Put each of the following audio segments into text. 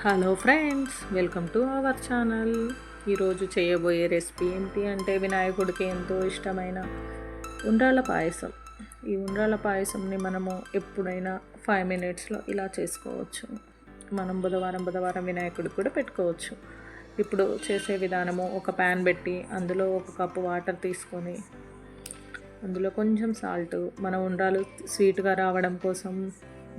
Hello friends, welcome to our channel. ఈరోజు చేయబోయే recipe ఏంటి అంటే వినాయకుడికి ఎంతో ఇష్టమైన ఉండ్రాళ్ళ పాయసం. ఈ ఉండ్రాళ్ళ పాయసంని మనము ఎప్పుడైనా 5 మినిట్స్లో ఇలా చేసుకోవచ్చు. మనం బుధవారం వినాయకుడికి కూడా పెట్టుకోవచ్చు. ఇప్పుడు చేసే విధానము, ఒక ప్యాన్ పెట్టి అందులో 1 కప్పు వాటర్ తీసుకొని అందులో కొంచెం సాల్ట్, మన ఉండ్రాలు స్వీట్గా రావడం కోసం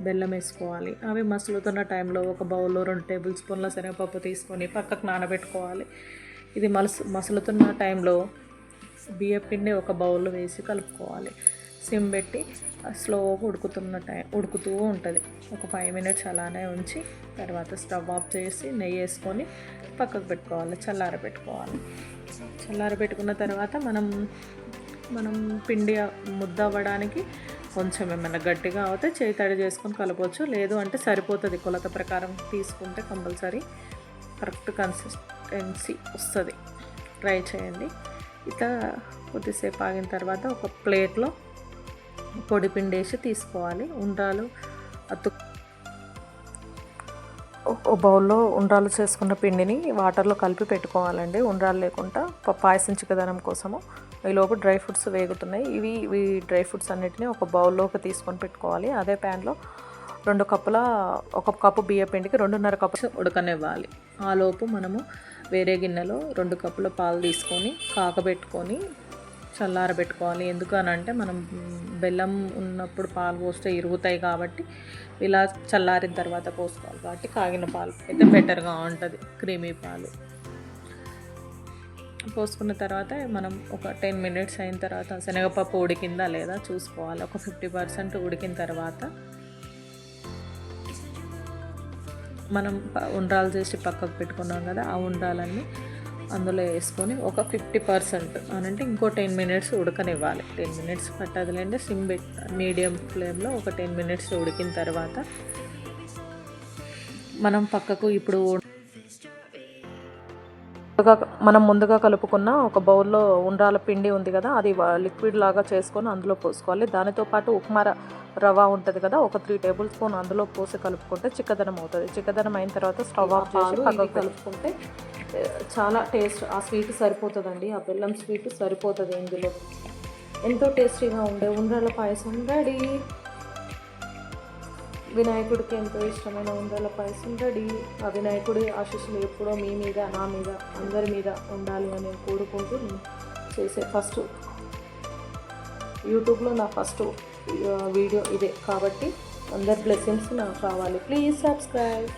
బెల్లం వేసుకోవాలి. అవి మసులుతున్న టైంలో ఒక బౌల్లో 2 టేబుల్ స్పూన్ల శనగపప్పు తీసుకొని పక్కకు నానబెట్టుకోవాలి. ఇది మసులుతున్న టైంలో బియ్యం పిండి ఒక బౌల్లో వేసి కలుపుకోవాలి. సిమ్ పెట్టి స్లోగా ఉడుకుతూ ఉంటుంది. ఒక 5 మినిట్స్ అలానే ఉంచి తర్వాత స్టవ్ ఆఫ్ చేసి నెయ్యి వేసుకొని పక్కకు పెట్టుకోవాలి, చల్లారబెట్టుకున్న తర్వాత మనం పిండి ముద్ద అవ్వడానికి కొంచెం ఏమైనా గట్టిగా అవుతే చేయి తడి చేసుకొని కలపవచ్చు. లేదు అంటే సరిపోతుంది, కొలత ప్రకారం తీసుకుంటే కంపల్సరీ కరెక్ట్ కన్సిస్టెన్సీ వస్తుంది. ట్రై చేయండి. ఇట్లా కొద్దిసేపు ఆగిన తర్వాత ఒక ప్లేట్లో పొడి పిండి వేసి తీసుకోవాలి. ఉండ్రాలు ఒక బౌల్లో ఉండ్రాలు చేసుకున్న పిండిని వాటర్లో కలిపి పెట్టుకోవాలండి, ఉండ్రాలు లేకుండా పాయసం చిక్కదనం కోసము. ఈలోపు డ్రై ఫ్రూట్స్ వేగుతున్నాయి. ఇవి డ్రై ఫ్రూట్స్ అన్నిటిని ఒక బౌల్లోకి తీసుకొని పెట్టుకోవాలి. అదే ప్యాన్లో 1 కప్పు బియ్య పిండికి 2.5 కప్పు ఉడకనివ్వాలి. ఆలోపు మనము వేరే గిన్నెలో 2 కప్పుల పాలు తీసుకొని కాగబెట్టుకొని చల్లారబెట్టుకోవాలి. ఎందుకనంటే మనం బెల్లం ఉన్నప్పుడు పాలు పోస్తే ఇరుగుతాయి కాబట్టి ఇలా చల్లారిన తర్వాత పోసుకోవాలి. కాబట్టి కాగిన పాలు అయితే బెటర్గా ఉంటుంది, క్రీమీ పాలు పోసుకున్న తర్వాత మనం ఒక 10 మినిట్స్ అయిన తర్వాత శనగపప్పు ఉడికిందా లేదా చూసుకోవాలి. ఒక 50% ఉడికిన తర్వాత మనం ఉండ్రాలు చేసి పక్కకు పెట్టుకున్నాం కదా, ఆ ఉండ్రాలన్నీ అందులో వేసుకొని ఒక 50% అనంటే ఇంకో 10 మినిట్స్ ఉడకనివ్వాలి. 10 మినిట్స్ పట్టదులేండి, మీడియం ఫ్లేమ్లో ఒక 10 మినిట్స్ ఉడికిన తర్వాత మనం పక్కకు ఇప్పుడు మనం ముందుగా కలుపుకున్న ఒక బౌల్లో ఉండ్రాల పిండి ఉంది కదా, అది లిక్విడ్ లాగా చేసుకొని అందులో పోసుకోవాలి. దానితో పాటు ఉప్మా రవ్వ ఉంటుంది కదా, ఒక 3 టేబుల్ స్పూన్ అందులో పోసి కలుపుకుంటే చిక్కదనం అవుతుంది. చిక్కదనం అయిన తర్వాత స్టవ్ ఆఫ్ చేసి పక్కకు కలుపుకుంటే చాలా టేస్ట్, ఆ స్వీట్ సరిపోతుందండి, ఆ బెల్లం స్వీట్ సరిపోతుంది. ఇందులో ఎంతో టేస్టీగా ఉండే ఉండ్రాల పాయసం రెడీ. వినాయకుడికి ఎంతో ఇష్టమైన ఉండ్రాల పాయసం రెడీ. ఆ వినాయకుడి ఆశీస్సులు ఎప్పుడో మీ మీద, నా మీద, అందరి మీద ఉండాలి అని కోరుకుంటూ నేను చేసే యూట్యూబ్లో నా ఫస్ట్ వీడియో ఇదే కాబట్టి అందరి బ్లెస్సింగ్స్ నాకు కావాలి. Please subscribe.